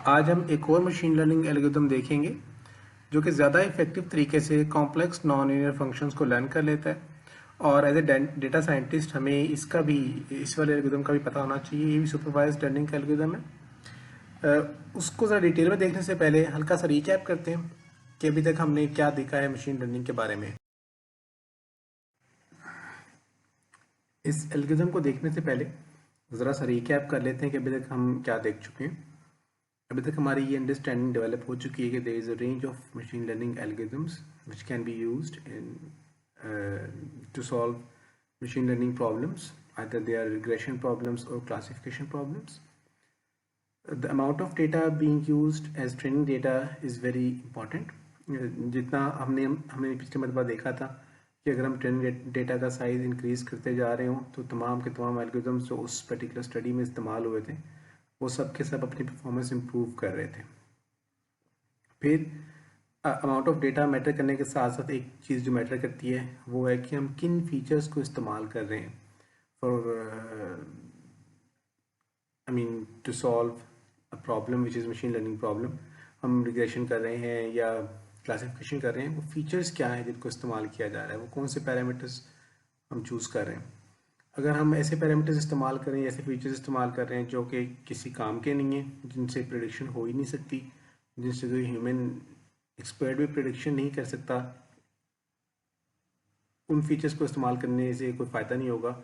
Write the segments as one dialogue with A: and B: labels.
A: आज हम एक और मशीन लर्निंग एल्गोरिथम देखेंगे जो कि ज़्यादा इफेक्टिव तरीके से कॉम्प्लेक्स नॉन लीनियर फंक्शंस को लर्न कर लेता है। और एज ए डेटा साइंटिस्ट हमें इसका भी, इस वाले एल्गोरिथम का भी पता होना चाहिए। ये भी सुपरवाइज्ड लर्निंग का एल्गोरिथम है। उसको ज़रा डिटेल में देखने से पहले हल्का सा रिकैप करते हैं कि अभी तक हमने क्या देखा है मशीन लर्निंग के बारे में। इस एल्गोरिथम को देखने से पहले ज़रा सा रिकैप कर लेते हैं कि अभी तक हम क्या देख चुके हैं। अभी तक हमारी ये अंडरस्टैंडिंग डेवलप हो चुकी है कि there is a range of machine learning algorithms which can be used in to solve machine learning problems, either they are regression problems or classification problems. The amount of data being used as training data is very important. जितना हमने पिछले मरतबा देखा था कि अगर हम training data का साइज इंक्रीज करते जा रहे हों तो तमाम के तमाम एल्गोरिथम्स जो उस पर्टिकुलर स्टडी में इस्तेमाल हुए थे वो सब के सब अपनी परफॉर्मेंस इम्प्रूव कर रहे थे। फिर अमाउंट ऑफ डेटा मैटर करने के साथ साथ एक चीज़ जो मैटर करती है वो है कि हम किन फीचर्स को इस्तेमाल कर रहे हैं for I mean to solve a problem which is machine learning problem. हम रिग्रेशन कर रहे हैं या क्लासिफिकेशन कर रहे हैं, वो फीचर्स क्या हैं जिनको इस्तेमाल किया जा रहा है, वो कौन से पैरामीटर्स हम चूज़ कर रहे हैं। अगर हम ऐसे पैरामीटर्स इस्तेमाल करें, ऐसे फीचर्स इस्तेमाल कर रहे हैं जो कि किसी काम के नहीं हैं, जिनसे प्रिडिक्शन हो ही नहीं सकती, जिनसे कोई ह्यूमन एक्सपर्ट भी प्रिडिक्शन नहीं कर सकता, उन फीचर्स को इस्तेमाल करने से कोई फ़ायदा नहीं होगा,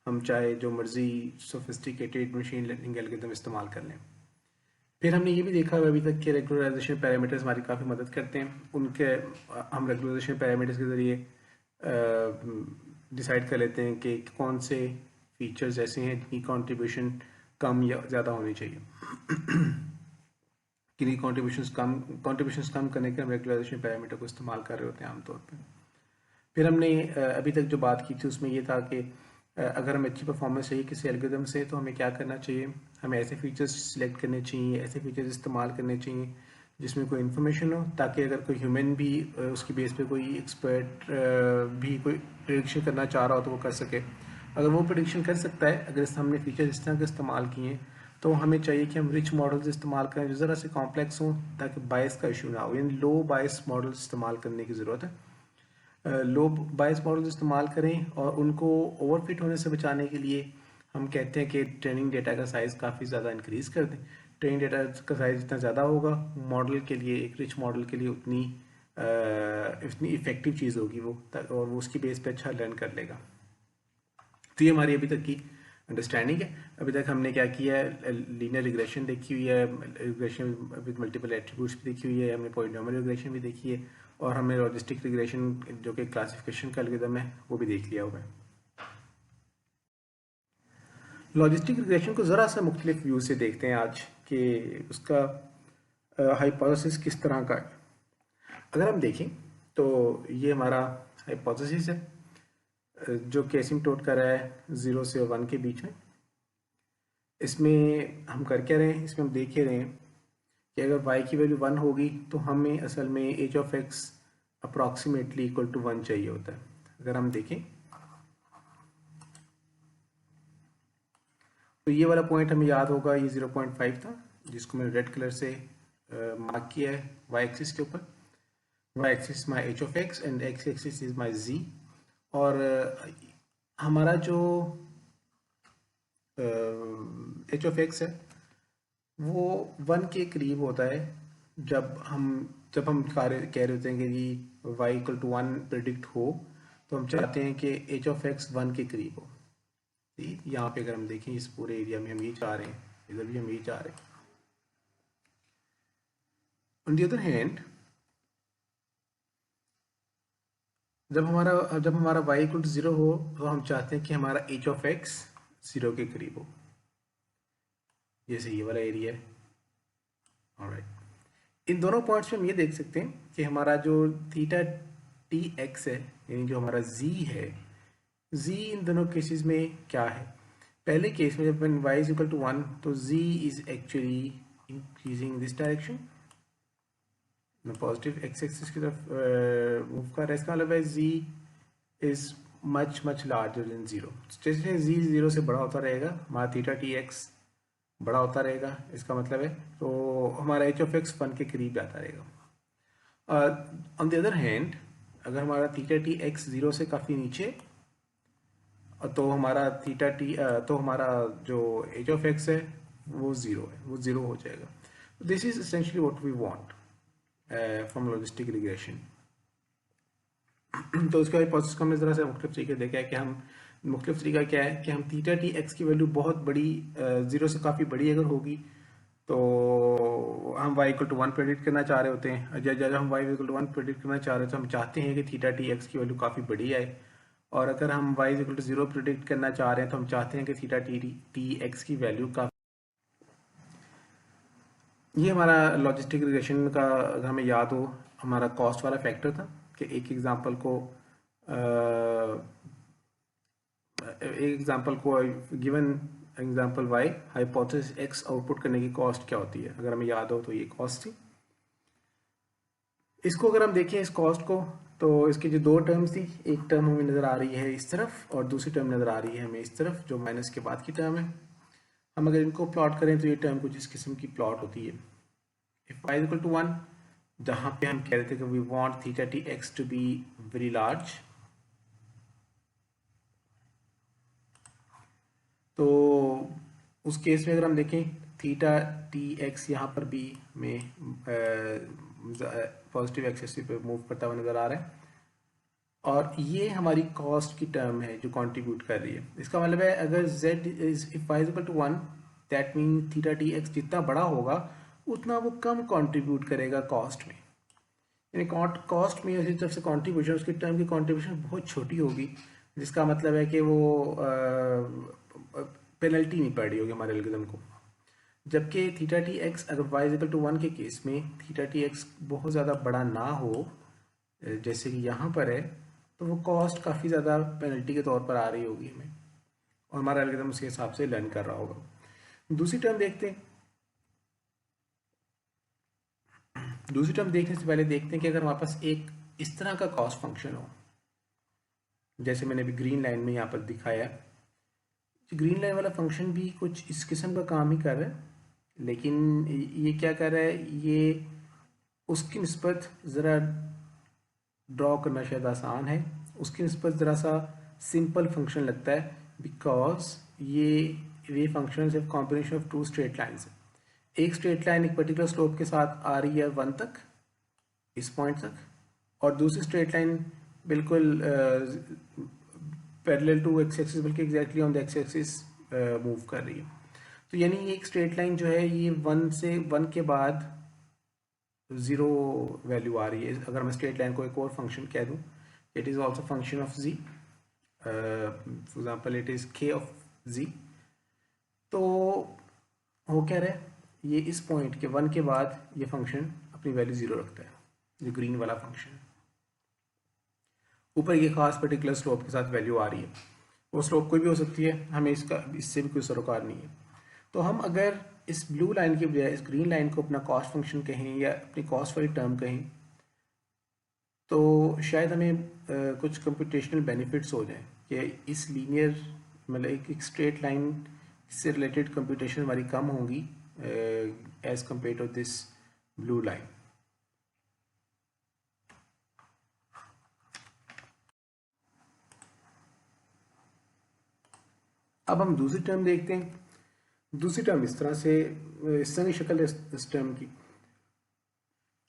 A: हम चाहे जो मर्ज़ी सोफिस्टिकेटेड मशीन लर्निंग एल्गोरिथम इस्तेमाल कर लें। फिर हमने ये भी देखा है अभी तक कि रेगुलराइजेशन पैरामीटर्स हमारी काफ़ी मदद करते हैं। उनके हम रेगुलराइजेशन पैरामीटर्स के ज़रिए डिसाइड कर लेते हैं कि कौन से फीचर्स ऐसे हैं जिनकी कंट्रीब्यूशन कम या ज़्यादा होनी चाहिए। किन्हीं कंट्रीब्यूशंस कम करने के हम रेगुलराइजेशन पैरामीटर को इस्तेमाल कर रहे होते हैं आमतौर पर। फिर हमने अभी तक जो बात की थी उसमें ये था कि अगर हमें अच्छी परफॉर्मेंस चाहिए किसी एल्गोरिथम से तो हमें क्या करना चाहिए, हमें ऐसे फीचर्स सिलेक्ट करने चाहिए, ऐसे फीचर्स इस्तेमाल करने चाहिए जिसमें कोई इन्फॉर्मेशन हो, ताकि अगर कोई ह्यूमन भी उसकी बेस पे कोई एक्सपर्ट भी कोई प्रिडिक्शन करना चाह रहा हो तो वो कर सके। अगर वो प्रिडिक्शन कर सकता है, अगर हमने फीचर इस तरह के इस्तेमाल किए हैं, तो हमें चाहिए कि हम रिच मॉडल्स इस्तेमाल करें जो ज़रा से कॉम्प्लेक्स हों ताकि बायस का इशू ना हो, यानी लो बायस मॉडल्स इस्तेमाल करने की ज़रूरत है। लो बायस मॉडल्स इस्तेमाल करें और उनको ओवरफिट होने से बचाने के लिए हम कहते हैं कि ट्रेनिंग डेटा का साइज़ काफ़ी ज़्यादा इंक्रीज़ कर दें। ट्रेनिंग डेटा का साइज़ जितना ज़्यादा होगा, मॉडल के लिए, एक रिच मॉडल के लिए उतनी इफ़ेक्टिव चीज़ होगी वो, और वो उसकी बेस पे अच्छा लर्न कर लेगा। तो ये हमारी अभी तक की अंडरस्टैंडिंग है। अभी तक हमने क्या किया है, लीनियर रिग्रेशन देखी हुई है, रिग्रेशन विद मल्टीपल एट्रीब्यूट्स भी देखी हुई है, हमने पॉलिनोमियल रिग्रेशन भी देखी है, और हमने लॉजिस्टिक रिग्रेशन जो कि क्लासिफिकेशन का एल्गोरिथम है वो भी देख लिया हुआ है। लॉजिस्टिक रिग्रेशन को ज़रा सा मुख्तलिफ व्यू से देखते हैं आज कि उसका हाइपोथेसिस किस तरह का है। अगर हम देखें तो ये हमारा हाइपोथेसिस है जो कि एसिम्प्टोट कर रहा है 0 से 1 के बीच में। इसमें हम कर क्या रहे हैं, इसमें हम देख रहे हैं कि अगर y की वैल्यू 1 होगी तो हमें असल में h of x approximately equal to 1 चाहिए होता है। अगर हम देखें तो ये वाला पॉइंट हमें याद होगा, ये 0.5 था जिसको मैंने रेड कलर से मार्क किया है y एक्सिस के ऊपर। y axis my h of x and x axis is my z। और हमारा जो h ऑफ x है वो 1 के करीब होता है जब हम कह रहे होते हैं कि जी y इक्वल टू 1 प्रिडिक्ट हो, तो हम चाहते हैं कि h ऑफ x 1 के करीब हो। यहाँ पे अगर हम देखें इस पूरे एरिया में हम ये चाह रहे हैं, इधर भी हम ये चाह रहे हैं। ऑन द अदर हैंड जब हमारा y इक्वल टू 0 हो तो हम चाहते हैं कि हमारा h ऑफ x 0 के करीब हो, जैसे ये वाला एरिया है। ऑलराइट, इन दोनों पॉइंट्स में हम ये देख सकते हैं कि हमारा जो थीटा टी एक्स है, यानी जो हमारा z है, z इन दोनों केसेस में क्या है। पहले केस में जब y इज इक्वल टू 1 तो z is actually increasing this direction, positive x axis की तरफ मूव कर रहा है। इसका मतलब है z is much larger than 0। जैसे z 0 से बड़ा होता रहेगा, हमारा थीटा टी एक्स बड़ा होता रहेगा, इसका मतलब है तो हमारा एच ऑफ एक्स 1 के करीब जाता रहेगा। ऑन द अदर हैंड अगर हमारा थीटा टी एक्स 0 से काफ़ी नीचे, तो हमारा थीटा टी तो हमारा जो एच ऑफ एक्स है वो 0 है, वो 0 हो जाएगा। This is essentially what we want from logistic regression. तो उसके बाद प्रोसेस को हमने ज़रा से मुख्तलिफ तरीके देखा है कि हम मुख्तलिफ तरीका क्या है कि हम थीटा टी एक्स की वैल्यू बहुत बड़ी 0 से काफ़ी बड़ी अगर होगी तो हम y इक्वल टू 1 प्रेडिक्ट करना चाह रहे होते हैं। जब हम y इक्वल टू 1 प्रेडिक्ट करना चाह रहे हैं तो हम चाहते हैं कि थीटा टी एक्स की वैल्यू काफ़ी बड़ी आए, और अगर हम y इक्वल टू 0 प्रेडिक्ट करना चाह रहे हैं तो हम चाहते हैं कि थीटा टी एक्स की वैल्यू का। ये हमारा लॉजिस्टिक रिग्रेशन का, अगर हमें याद हो, हमारा कॉस्ट वाला फैक्टर था कि एक एग्जांपल को given example y hypothesis x output करने की कॉस्ट क्या होती है, अगर हमें याद हो तो ये कॉस्ट थी। इसको अगर हम देखें इस कॉस्ट को, तो इसकी जो दो टर्म्स थी, एक टर्म हमें नज़र आ रही है इस तरफ और दूसरी टर्म नज़र आ रही है हमें इस तरफ, जो माइनस के बाद की टर्म है। हम अगर इनको प्लॉट करें तो ये टर्म कुछ इस किस्म की प्लॉट होती है। इफ y इक्वल टू 1, जहाँ पे हम कह रहे थे कि we want theta T X to be very large, तो उस केस में अगर हम देखें थीटा टी एक्स यहाँ पर भी में पॉजिटिव एक्सेस पे मूव करता हुआ नज़र आ रहा है, और ये हमारी कॉस्ट की टर्म है जो कंट्रीब्यूट कर रही है। इसका मतलब है अगर z is if y equal to 1, that mean theta T X जितना बड़ा होगा उतना वो कम कंट्रीब्यूट करेगा कॉस्ट में, यानी कॉस्ट में उसी तरफ से कंट्रीब्यूशन, उसकी टर्म की कंट्रीब्यूशन बहुत छोटी होगी, जिसका मतलब है कि वो पेनल्टी नहीं पड़ रही होगी हमारे एल्गोरिथम को। जबकि थीटा टी एक्स अगर y इक्वल टू 1 के केस में थीटा टी एक्स बहुत ज़्यादा बड़ा ना हो, जैसे कि यहाँ पर है, तो वो कॉस्ट काफ़ी ज़्यादा पेनल्टी के तौर पर आ रही होगी हमें, और हमारा एल्गोरिथम उसके हिसाब से लर्न कर रहा होगा। दूसरी टर्म देखते हैं। दूसरी टर्म देखने से पहले देखते हैं कि अगर हमारे पास एक इस तरह का कॉस्ट फंक्शन हो, जैसे मैंने अभी ग्रीन लाइन में यहाँ पर दिखाया, ग्रीन लाइन वाला फंक्शन भी कुछ इस किस्म का काम ही कर रहा है, लेकिन ये क्या कर रहा है, ये उसकी निस्बत ज़रा ड्रॉ करना शायद आसान है, उसकी निस्बत ज़रा सा सिंपल फंक्शन लगता है, बिकॉज ये फंक्शन सिर्फ combination of two straight lines है। एक स्ट्रेट लाइन एक पर्टिकुलर स्लोप के साथ आ रही है 1 तक, इस पॉइंट तक, और दूसरी स्ट्रेट लाइन बिल्कुल पैरेलल टू एक्स एक्सिस, बल्कि exactly on the x axis move कर रही है। तो यानी एक स्ट्रेट लाइन जो है ये 1 के बाद 0 वैल्यू आ रही है। अगर मैं स्ट्रेट लाइन को एक और फंक्शन कह दूँ, it is also function of z, for example it is k of z, तो वो कह रहा है ये इस पॉइंट के 1 के बाद ये फंक्शन अपनी वैल्यू 0 रखता है, जो ग्रीन वाला फंक्शन। ऊपर ये खास पर्टिकुलर स्लोप के साथ वैल्यू आ रही है, वो स्लोप कोई भी हो सकती है, हमें इससे भी कोई सरोकार नहीं है। तो हम अगर इस ब्लू लाइन की बजाय इस ग्रीन लाइन को अपना कॉस्ट फंक्शन कहें या अपनी कॉस्ट वाली टर्म कहें, तो शायद हमें कुछ कंप्यूटेशनल बेनिफिट्स हो जाएं कि इस लीनियर मतलब एक स्ट्रेट लाइन से रिलेटेड कंप्यूटेशन हमारी कम होंगी as compare to this blue line. अब हम दूसरी टर्म देखते हैं। दूसरी टर्म इस तरह की शक्ल है इस टर्म की।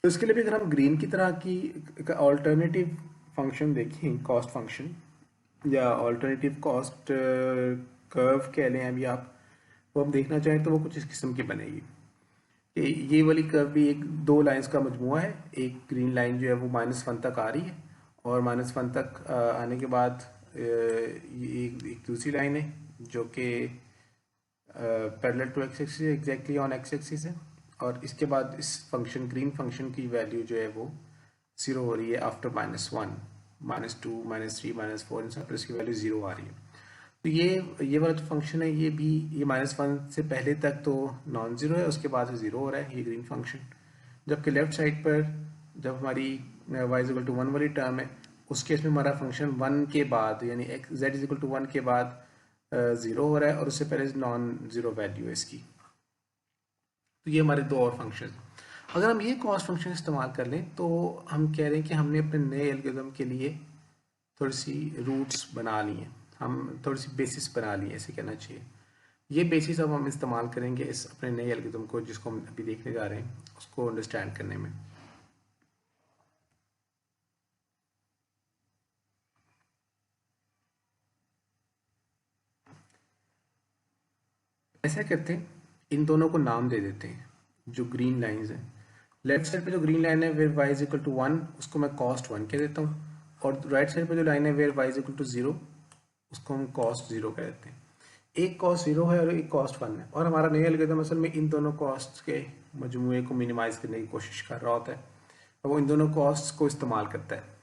A: तो इसके लिए भी अगर हम ग्रीन की तरह की ऑल्टरनेटिव फंक्शन देखें, कॉस्ट फंक्शन या ऑल्टरनेटिव कॉस्ट कर्व कह लें अभी आप, वो हम देखना चाहें तो वो कुछ इस किस्म की बनेगी कि ये वाली कर्व भी एक दो लाइंस का मजमुआ है। एक ग्रीन लाइन जो है वो -1 तक आ रही है, और -1 तक आने के बाद ये एक दूसरी लाइन है जो कि parallel to X axis exactly on X axis है, और इसके बाद इस फंक्शन ग्रीन फंक्शन की वैल्यू जो है वो 0 हो रही है आफ्टर -1, -2, -3, -4 इन सब पर इसकी वैल्यू 0 आ रही है। तो ये वाला जो फंक्शन है ये भी ये -1 से पहले तक तो नॉन ज़ीरो है, उसके बाद से 0 हो रहा है ये ग्रीन फंक्शन। जबकि लेफ्ट साइड पर जब हमारी y=1 वाली टर्म है, उस केस में हमारा फंक्शन 1 के बाद यानी z=1 के बाद 0 हो रहा है, और उससे पहले नॉन ज़ीरो वैल्यू है इसकी। तो ये हमारे दो और फंक्शन। अगर हम ये कॉस्ट फंक्शन इस्तेमाल कर लें तो हम कह रहे हैं कि हमने अपने नए एल्गोरिथम के लिए थोड़ी सी रूट्स बना ली हैं, हम थोड़ी सी बेसिस बना ली है, ऐसे कहना चाहिए। ये बेसिस अब हम इस्तेमाल करेंगे इस अपने नए एल्गोरिथम को, जिसको हम अभी देखने जा रहे हैं, उसको अंडरस्टैंड करने में। ऐसा करते हैं, इन दोनों को नाम दे देते हैं, जो ग्रीन लाइंस हैं। लेफ्ट साइड पे जो ग्रीन लाइन है where Y is equal to 1, उसको मैं कॉस्ट 1 कह देता हूँ। और राइट साइड पे जो लाइन है where Y is equal to 0, उसको हम कॉस्ट 0 कह देते हैं। एक कॉस्ट 0 है और एक कॉस्ट 1 है, और हमारा नया एल्गोरिथम असल में इन दोनों कॉस्ट के मजमूए को मिनिमाइज करने की कोशिश कर रहा होता है, और वो इन दोनों कॉस्ट को इस्तेमाल करता है।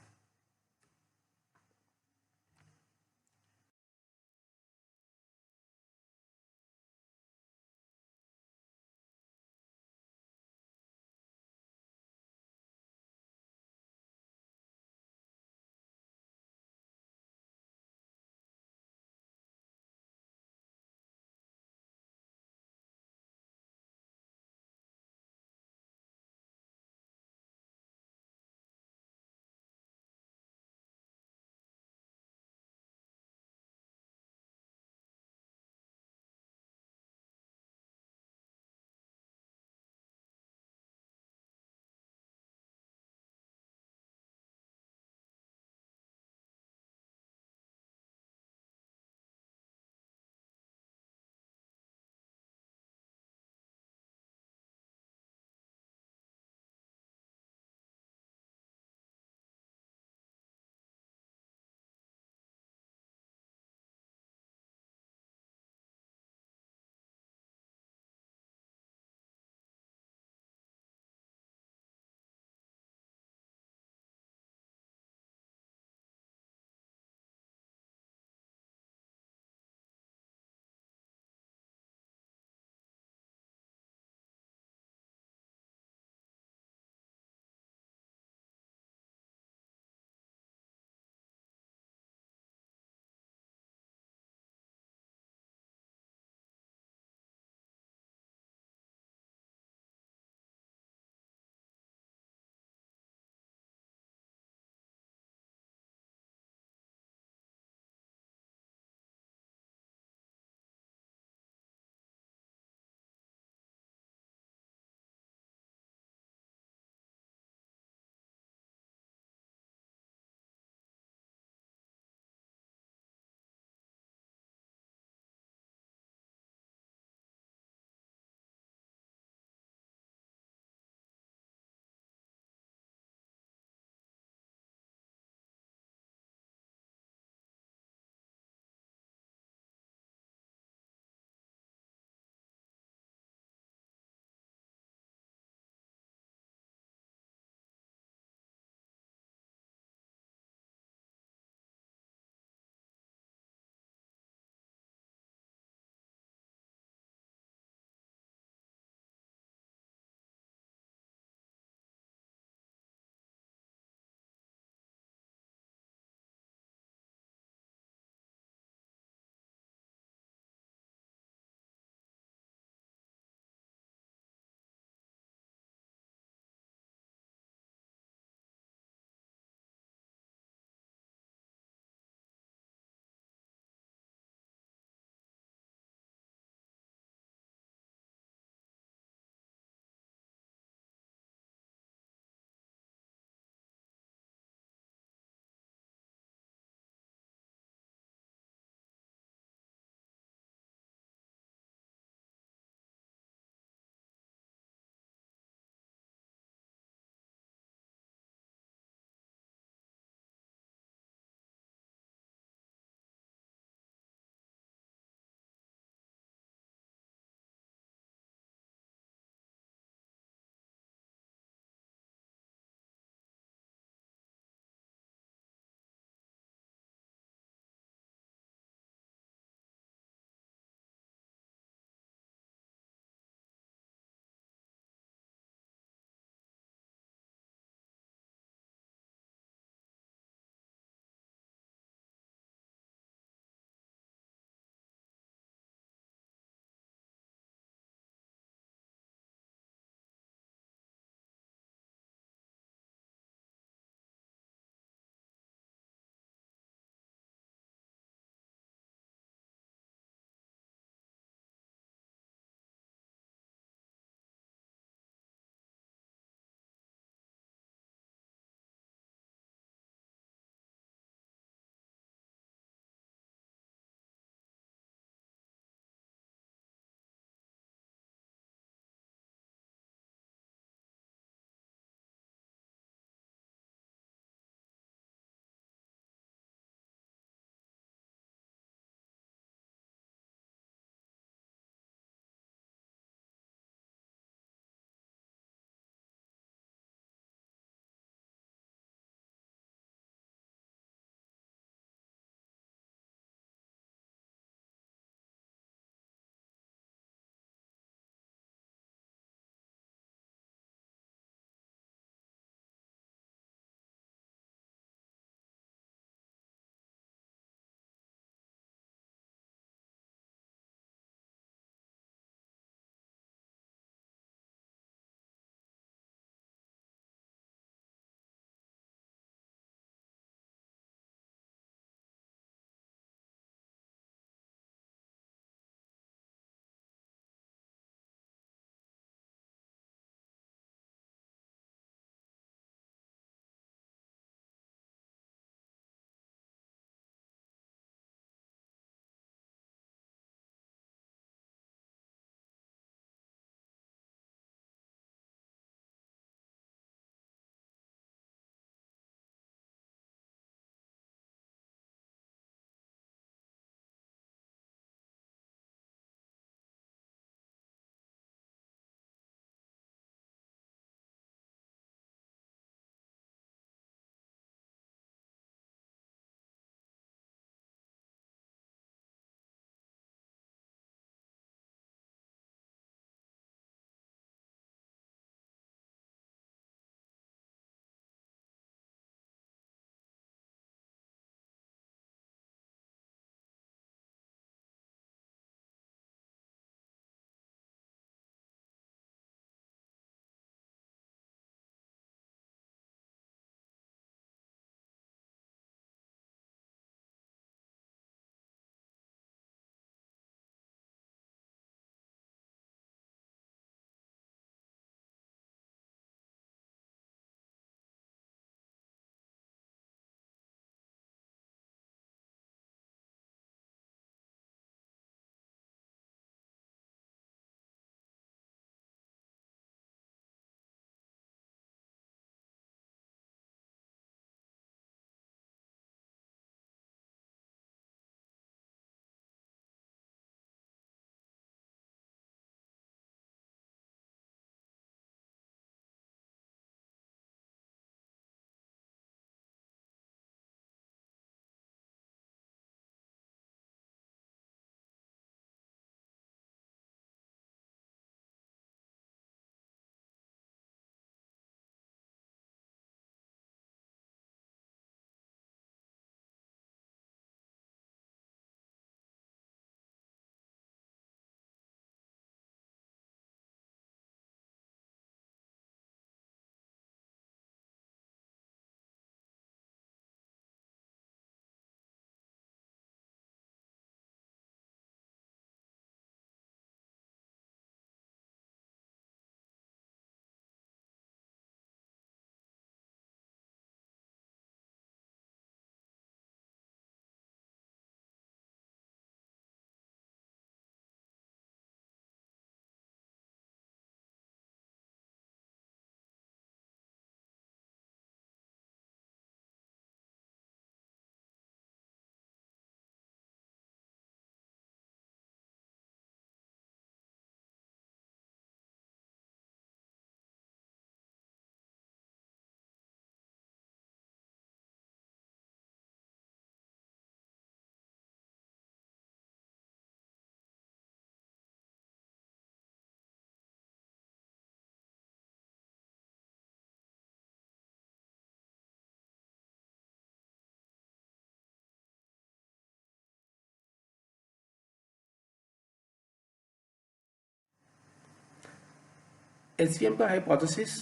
A: एसवीएम का हाइपोथेसिस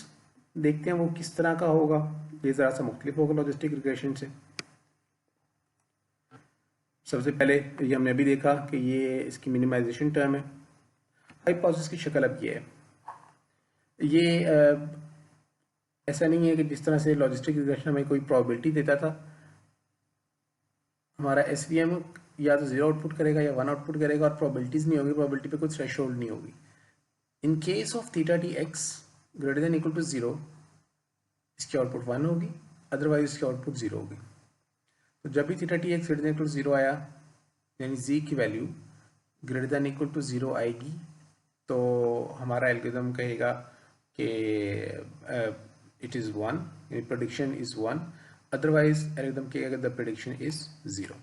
A: देखते हैं वो किस तरह का होगा। ये ज़रा सा मुख्तलिफ होगा लॉजिस्टिक रिग्रेशन से। सबसे पहले ये हमने अभी देखा कि ये इसकी मिनिमाइजेशन टर्म है। हाइपोथेसिस की शक्ल अब ये है, ये ऐसा नहीं है कि जिस तरह से लॉजिस्टिक रिग्रेशन हमें कोई प्रोबेबिलिटी देता था, हमारा एसवीएम या तो जीरो आउटपुट करेगा या वन आउटपुट करेगा और प्रोबेबिलिटीज नहीं होगी, प्रोबेबिलिटी पे कुछ थ्रेशोल्ड नहीं होगी। In case of theta T X greater than equal to zero, इसकी आउटपुट वन होगी, अदरवाइज इसकी आउटपुट जीरो होगी। तो जब भी theta T X greater than equal to zero आया, यानी जी की value greater than equal to zero आएगी, तो हमारा एल्गोरिथम कहेगा कि इट इज़ वन, यानी prediction is one, otherwise algorithm कहेगा द प्रेडिक्शन इज़ जीरो।